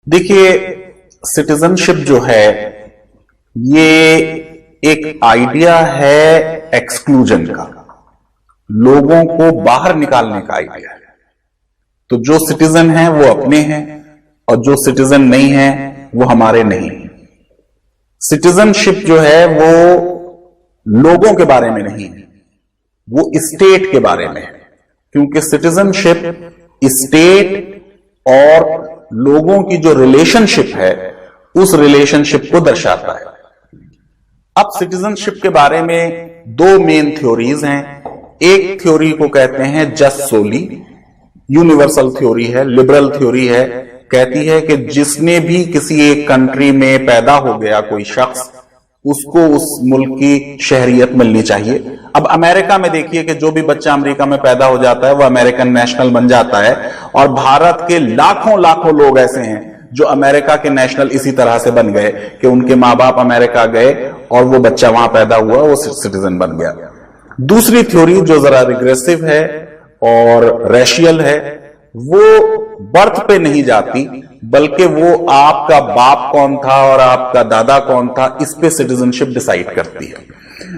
देखिए, सिटीजनशिप जो है ये एक आइडिया है एक्सक्लूजन का, लोगों को बाहर निकालने का आइडिया है। तो जो सिटीजन है वो अपने हैं और जो सिटीजन नहीं है वो हमारे नहीं। सिटीजनशिप जो है वो लोगों के बारे में नहीं है, वो स्टेट के बारे में है, क्योंकि सिटीजनशिप स्टेट और लोगों की जो रिलेशनशिप है उस रिलेशनशिप को दर्शाता है। अब सिटीजनशिप के बारे में दो मेन थ्योरीज हैं। एक थ्योरी को कहते हैं जस सोली, यूनिवर्सल थ्योरी है, लिबरल थ्योरी है, कहती है कि जिसने भी किसी एक कंट्री में पैदा हो गया कोई शख्स, उसको उस मुल्क की शहरियत मिलनी चाहिए। अब अमेरिका में देखिए कि जो भी बच्चा अमेरिका में पैदा हो जाता है वो अमेरिकन नेशनल बन जाता है, और भारत के लाखों लाखों लोग ऐसे हैं जो अमेरिका के नेशनल इसी तरह से बन गए कि उनके मां बाप अमेरिका गए और वो बच्चा वहां पैदा हुआ, वो सिटीजन बन गया। दूसरी थ्योरी जो जरा रिग्रेसिव है और रेशियल है, वो बर्थ पे नहीं जाती, बल्कि वो आपका बाप कौन था और आपका दादा कौन था, इस पे सिटीजनशिप डिसाइड करती है।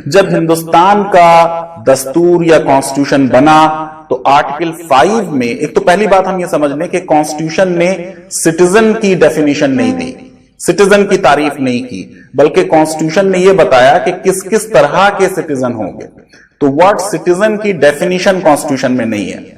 जब हिंदुस्तान का दस्तूर या कॉन्स्टिट्यूशन बना तो आर्टिकल 5 में, एक तो पहली बात हम ये समझ लें कि कॉन्स्टिट्यूशन ने सिटीजन की डेफिनेशन नहीं दी, सिटीजन की तारीफ नहीं की, बल्कि कॉन्स्टिट्यूशन ने यह बताया कि किस किस तरह के सिटीजन होंगे। तो वर्ड सिटीजन की डेफिनेशन कॉन्स्टिट्यूशन में नहीं है।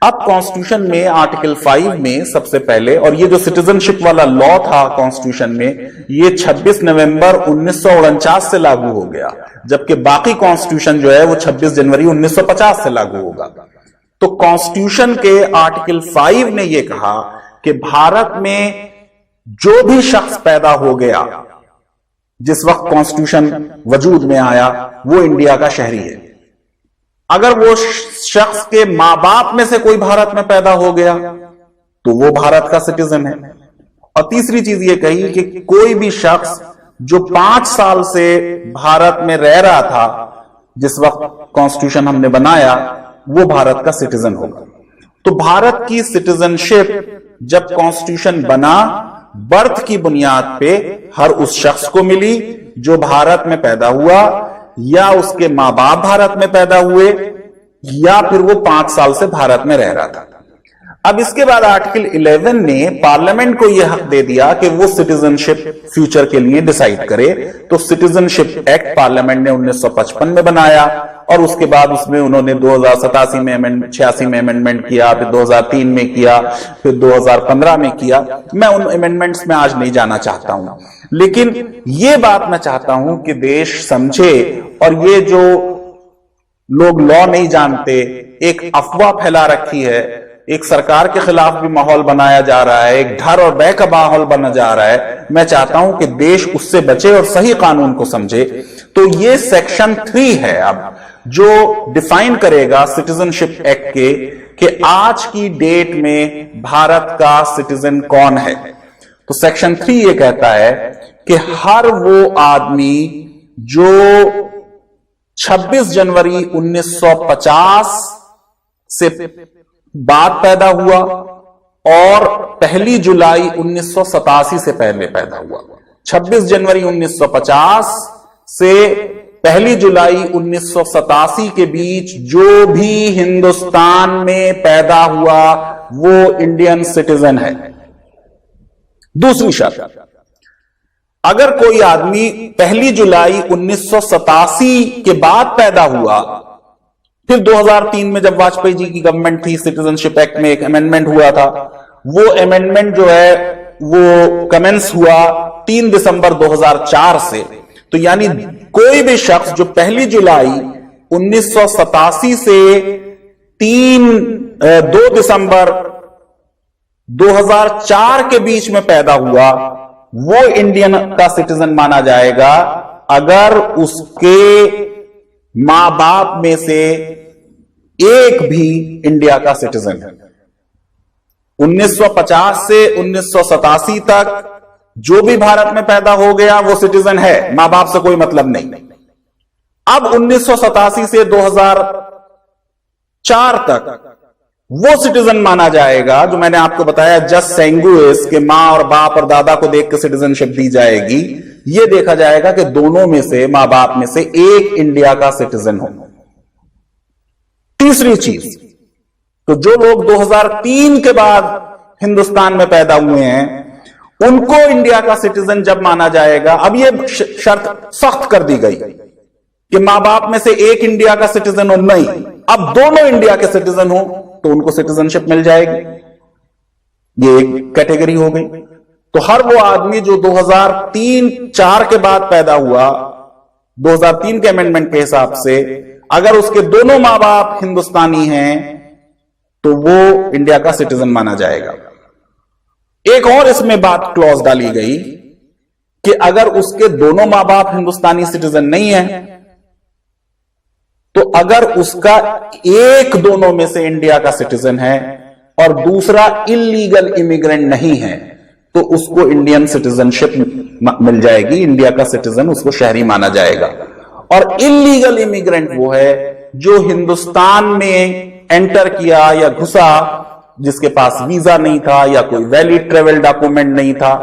अब कॉन्स्टिट्यूशन में आर्टिकल 5 में सबसे पहले, और ये जो सिटीजनशिप वाला लॉ था कॉन्स्टिट्यूशन में, ये 26 नवंबर 1949 से लागू हो गया, जबकि बाकी कॉन्स्टिट्यूशन जो है वो 26 जनवरी 1950 से लागू होगा। तो कॉन्स्टिट्यूशन के आर्टिकल 5 ने यह कहा कि भारत में जो भी शख्स पैदा हो गया जिस वक्त कॉन्स्टिट्यूशन वजूद में आया, वो इंडिया का शहरी है। अगर वो शख्स के मां बाप में से कोई भारत में पैदा हो गया तो वो भारत का सिटीजन है। और तीसरी चीज ये कही कि कोई भी शख्स जो 5 साल से भारत में रह रहा था जिस वक्त कॉन्स्टिट्यूशन हमने बनाया, वो भारत का सिटीजन होगा। तो भारत की सिटीजनशिप जब कॉन्स्टिट्यूशन बना, बर्थ की बुनियाद पे हर उस शख्स को मिली जो भारत में पैदा हुआ, या उसके मां बाप भारत में पैदा हुए, या फिर वो 5 साल से भारत में रह रहा था। अब इसके बाद आर्टिकल 11 ने पार्लियामेंट को यह हक दे दिया कि वो सिटीजनशिप फ्यूचर के लिए डिसाइड करे। तो सिटीजनशिप एक्ट पार्लियामेंट ने 1955 में बनाया, और उसके बाद उसमें उन्होंने 2087 में 86 में अमेंडमेंट किया, फिर 2003 में किया, फिर 2015 में किया। मैं उन अमेंडमेंट्स में आज नहीं जाना चाहता हूं, लेकिन ये बात मैं चाहता हूं कि देश समझे, और ये जो लोग लॉ नहीं जानते, एक अफवाह फैला रखी है, एक सरकार के खिलाफ भी माहौल बनाया जा रहा है, एक डर और भय का माहौल बना जा रहा है। मैं चाहता हूं कि देश उससे बचे और सही कानून को समझे। तो ये सेक्शन 3 है अब जो डिफाइन करेगा सिटीजनशिप एक्ट के कि आज की डेट में भारत का सिटीजन कौन है। तो सेक्शन 3 ये कहता है कि हर वो आदमी जो 26 जनवरी 1950 से बाद पैदा हुआ और 1 जुलाई 1987 से पहले पैदा हुआ, 26 जनवरी 1950 से 1 जुलाई 1987 के बीच जो भी हिंदुस्तान में पैदा हुआ वो इंडियन सिटीजन है। दूसरी शर्त, अगर कोई आदमी 1 जुलाई 1987 के बाद पैदा हुआ, फिर 2003 में जब वाजपेयी जी की गवर्नमेंट थी, सिटीजनशिप एक्ट में एक अमेंडमेंट हुआ था, वो अमेंडमेंट जो है वो कमेंस हुआ 3 दिसंबर 2004 से। तो यानी कोई भी शख्स जो 1 जुलाई 1987 से 2 दिसंबर 2004 के बीच में पैदा हुआ, वो इंडियन का सिटीजन माना जाएगा अगर उसके मां बाप में से एक भी इंडिया का सिटीजन है। 1950 से 1987 तक जो भी भारत में पैदा हो गया वो सिटीजन है, मां बाप से कोई मतलब नहीं। अब 1987 से 2004 तक वो सिटीजन माना जाएगा जो मैंने आपको बताया जस्ट सेंगुइस के मां और बाप और दादा को देख के सिटीजनशिप दी जाएगी। ये देखा जाएगा कि दोनों में से, मां बाप में से एक इंडिया का सिटीजन हो। तीसरी चीज, तो जो लोग 2003 के बाद हिंदुस्तान में पैदा हुए हैं उनको इंडिया का सिटीजन जब माना जाएगा, अब ये शर्त सख्त कर दी गई कि मां बाप में से एक इंडिया का सिटीजन हो, नहीं, अब दोनों इंडिया के सिटीजन हो तो उनको सिटीजनशिप मिल जाएगी। ये एक कैटेगरी हो गई। तो हर वो आदमी जो 2003-4 के बाद पैदा हुआ, 2003 के अमेंडमेंट के हिसाब से, अगर उसके दोनों मां बाप हिंदुस्तानी हैं तो वो इंडिया का सिटीजन माना जाएगा। एक और इसमें बात क्लॉज डाली गई कि अगर उसके दोनों मां बाप हिंदुस्तानी सिटीजन नहीं है तो अगर उसका एक दोनों में से इंडिया का सिटीजन है और दूसरा इलीगल इमिग्रेंट नहीं है तो उसको इंडियन सिटीजनशिप मिल जाएगी, इंडिया का सिटीजन, उसको शहरी माना जाएगा। और इलीगल इमिग्रेंट वो है जो हिंदुस्तान में एंटर किया या घुसा, जिसके पास वीजा नहीं था या कोई वैलिड ट्रेवल डॉक्यूमेंट नहीं था,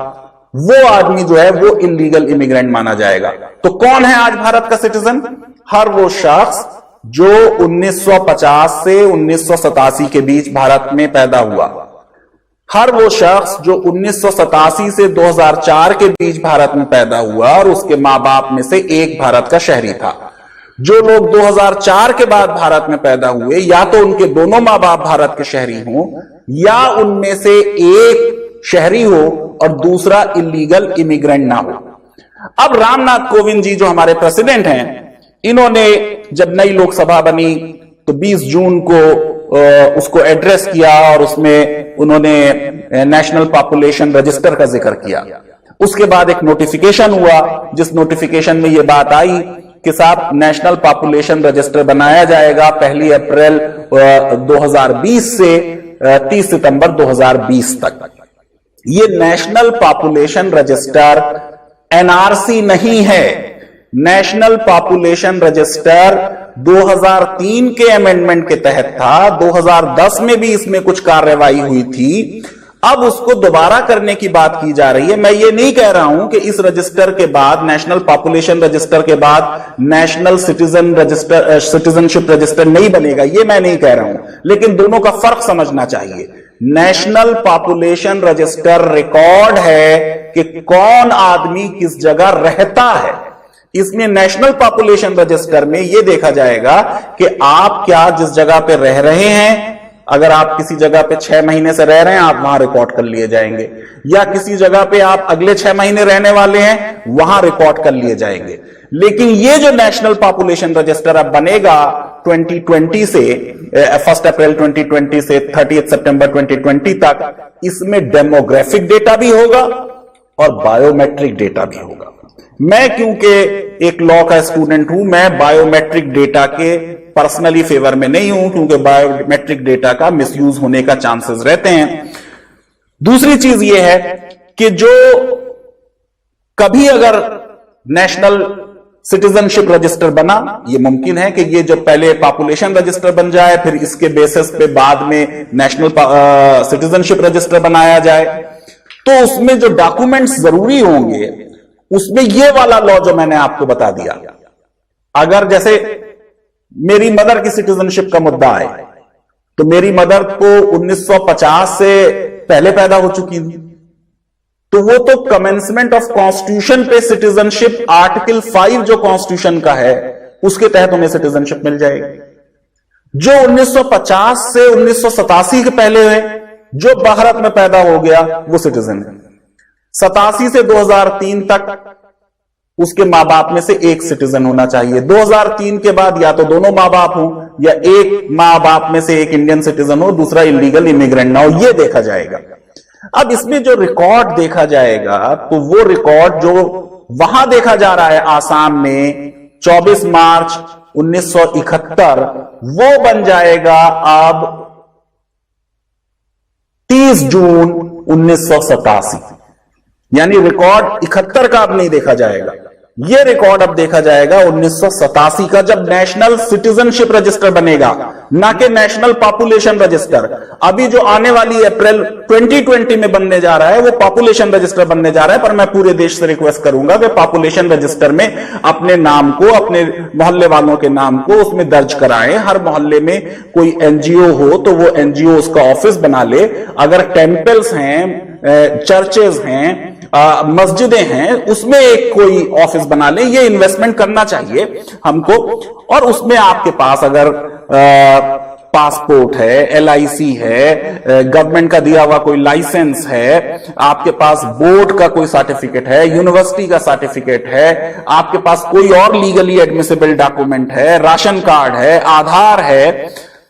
वो आदमी जो है वो इलीगल इमिग्रेंट माना जाएगा। तो कौन है आज भारत का सिटीजन? हर वो शख्स जो 1950 से 1987 के बीच भारत में पैदा हुआ, हर वो शख्स जो 1987 से 2004 के बीच भारत में पैदा हुआ और उसके मां बाप में से एक भारत का शहरी था। जो लोग 2004 के बाद भारत में पैदा हुए, या तो उनके दोनों मां बाप भारत के शहरी हों या उनमें से एक शहरी हो और दूसरा इलीगल इमिग्रेंट ना हो। अब रामनाथ कोविंद जी जो हमारे प्रेसिडेंट हैं, इन्होंने जब नई लोकसभा बनी तो 20 जून को उसको एड्रेस किया और उसमें उन्होंने नेशनल पॉपुलेशन रजिस्टर का जिक्र किया। उसके बाद एक नोटिफिकेशन हुआ जिस नोटिफिकेशन में यह बात आई कि साहब नेशनल पॉपुलेशन रजिस्टर बनाया जाएगा 1 अप्रैल 2020 से 30 सितंबर 2020 तक। ये नेशनल पॉपुलेशन रजिस्टर एनआरसी नहीं है। नेशनल पॉपुलेशन रजिस्टर 2003 के अमेंडमेंट के तहत था, 2010 में भी इसमें कुछ कार्रवाई हुई थी। अब उसको दोबारा करने की बात की जा रही है। मैं ये नहीं कह रहा हूं कि इस रजिस्टर के बाद, नेशनल पॉपुलेशन रजिस्टर के बाद नेशनल सिटीजनशिप रजिस्टर नहीं बनेगा, ये मैं नहीं कह रहा हूं, लेकिन दोनों का फर्क समझना चाहिए। नेशनल पॉपुलेशन रजिस्टर रिकॉर्ड है कि कौन आदमी किस जगह रहता है। इसमें नेशनल पॉपुलेशन रजिस्टर में यह देखा जाएगा कि आप क्या जिस जगह पे रह रहे हैं, अगर आप किसी जगह पे 6 महीने से रह रहे हैं, आप वहां रिकॉर्ड कर लिए जाएंगे, या किसी जगह पे आप अगले 6 महीने रहने वाले हैं, वहां रिकॉर्ड कर लिए जाएंगे। लेकिन ये जो नेशनल पॉपुलेशन रजिस्टर अब बनेगा 2020 से 1 अप्रैल 2020 से 30 सितंबर 2020 तक, इसमें डेमोग्राफिक डेटा भी होगा और बायोमेट्रिक डेटा भी होगा। मैं क्योंकि एक लॉ का स्टूडेंट हूं, मैं बायोमेट्रिक डेटा के पर्सनली फेवर में नहीं हूं, क्योंकि बायोमेट्रिक डेटा का मिसयूज होने का चांसेस रहते हैं। दूसरी चीज यह है कि जो कभी अगर नेशनल सिटीजनशिप रजिस्टर बना, यह मुमकिन है कि ये जो पहले पॉपुलेशन रजिस्टर बन जाए, फिर इसके बेसिस पे बाद में नेशनल सिटीजनशिप रजिस्टर बनाया जाए, तो उसमें जो डॉक्यूमेंट्स जरूरी होंगे उसमें ये वाला लॉ जो मैंने आपको बता दिया, अगर जैसे मेरी मदर की सिटीजनशिप का मुद्दा है तो मेरी मदर को 1950 से पहले पैदा हो चुकी थी, तो वो तो कमेंसमेंट ऑफ कॉन्स्टिट्यूशन पे सिटीजनशिप आर्टिकल 5 जो कॉन्स्टिट्यूशन का है उसके तहत उन्हें सिटीजनशिप मिल जाएगी। जो 1950 से 1987 के पहले है, जो भारत में पैदा हो गया, वो सिटीजन है। 87 से 2003 तक उसके मां बाप में से एक सिटीजन होना चाहिए। 2003 के बाद या तो दोनों मां बाप हो या एक मां बाप में से एक इंडियन सिटीजन हो, दूसरा इलीगल इमिग्रेंट ना हो, यह देखा जाएगा। अब इसमें जो रिकॉर्ड देखा जाएगा तो वो रिकॉर्ड जो वहां देखा जा रहा है आसाम में 24 मार्च 1971, वो बन जाएगा अब 30 जून 1987। यानी रिकॉर्ड 71 का अब नहीं देखा जाएगा, ये रिकॉर्ड अब देखा जाएगा 1987 का, जब नेशनल सिटीजनशिप रजिस्टर बनेगा, ना कि नेशनल पॉपुलेशन रजिस्टर। अभी जो आने वाली अप्रैल 2020 में बनने जा रहा है वो पॉपुलेशन रजिस्टर बनने जा रहा है। पर मैं पूरे देश से रिक्वेस्ट करूंगा कि पॉपुलेशन रजिस्टर में अपने नाम को, अपने मोहल्ले वालों के नाम को उसमें दर्ज कराएं। हर मोहल्ले में कोई एनजीओ हो तो वो एनजीओ उसका ऑफिस बना ले। अगर टेंपल्स हैं, चर्चेज हैं, मस्जिदें हैं, उसमें एक कोई ऑफिस बना ले। ये इन्वेस्टमेंट करना चाहिए हमको। और उसमें आपके पास अगर पासपोर्ट है, एलआईसी है, गवर्नमेंट का दिया हुआ कोई लाइसेंस है, आपके पास बोर्ड का कोई सर्टिफिकेट है, यूनिवर्सिटी का सर्टिफिकेट है, आपके पास कोई और लीगली एडमिसिबल डॉक्यूमेंट है, राशन कार्ड है, आधार है,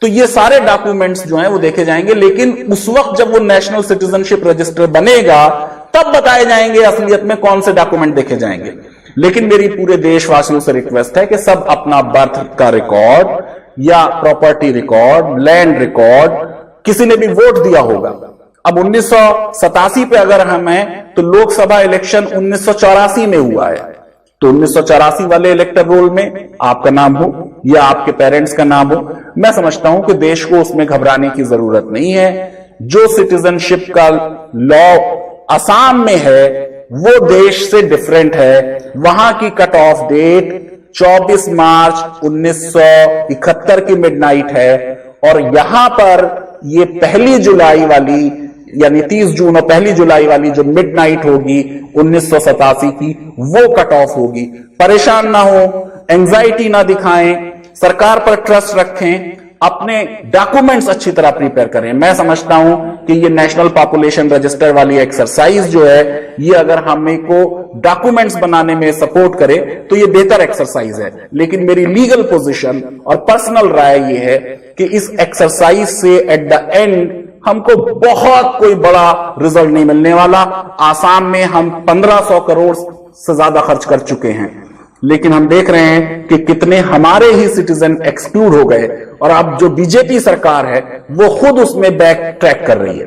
तो ये सारे डॉक्यूमेंट्स जो हैं वो देखे जाएंगे। लेकिन उस वक्त जब वो नेशनल सिटीजनशिप रजिस्टर बनेगा तब बताए जाएंगे असलियत में कौन से डॉक्यूमेंट देखे जाएंगे। लेकिन मेरी पूरे देशवासियों से रिक्वेस्ट है कि सब अपना बर्थ का रिकॉर्ड या प्रॉपर्टी रिकॉर्ड, लैंड रिकॉर्ड, किसी ने भी वोट दिया होगा। अब 1987 पे अगर हम हैं तो लोकसभा इलेक्शन 1984 में हुआ है, तो 1984 वाले इलेक्टर रोल में आपका नाम हो या आपके पेरेंट्स का नाम हो। मैं समझता हूं कि देश को उसमें घबराने की जरूरत नहीं है। जो सिटीजनशिप का लॉ असम में है वो देश से डिफरेंट है। वहां की कट ऑफ डेट 24 मार्च 1971 की मिडनाइट है और यहां पर ये 1 जुलाई वाली, यानी 30 जून और 1 जुलाई वाली जो मिडनाइट होगी 1987 की, वो कट ऑफ होगी। परेशान ना हो, एंजाइटी ना दिखाएं, सरकार पर ट्रस्ट रखें, अपने डॉक्यूमेंट्स अच्छी तरह प्रिपेयर करें। मैं समझता हूं कि ये नेशनल पॉपुलेशन रजिस्टर वाली एक्सरसाइज जो है, ये अगर हमें को डॉक्यूमेंट्स बनाने में सपोर्ट करे तो ये बेहतर एक्सरसाइज है। लेकिन मेरी लीगल पोजीशन और पर्सनल राय ये है कि इस एक्सरसाइज से एट द एंड हमको बहुत कोई बड़ा रिजल्ट नहीं मिलने वाला। आसाम में हम 1500 करोड़ से ज्यादा खर्च कर चुके हैं, लेकिन हम देख रहे हैं कि कितने हमारे ही सिटीजन एक्सक्लूड हो गए और अब जो बीजेपी सरकार है वो खुद उसमें बैक ट्रैक कर रही है।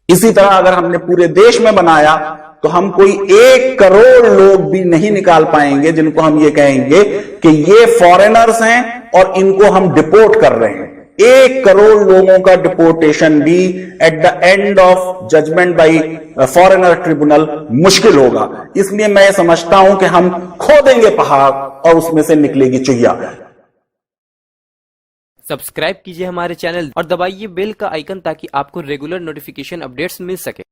इसी तरह अगर हमने पूरे देश में बनाया तो हम कोई 1 करोड़ लोग भी नहीं निकाल पाएंगे जिनको हम ये कहेंगे कि ये फॉरेनर्स हैं और इनको हम डिपोर्ट कर रहे हैं। 1 करोड़ लोगों का डिपोर्टेशन भी at the end of judgement by foreigner tribunal मुश्किल होगा। इसलिए मैं समझता हूं कि हम खोदेंगे पहाड़ और उसमें से निकलेगी चुहिया। सब्सक्राइब कीजिए हमारे चैनल और दबाइए बेल का आइकन ताकि आपको रेगुलर नोटिफिकेशन अपडेट्स मिल सके।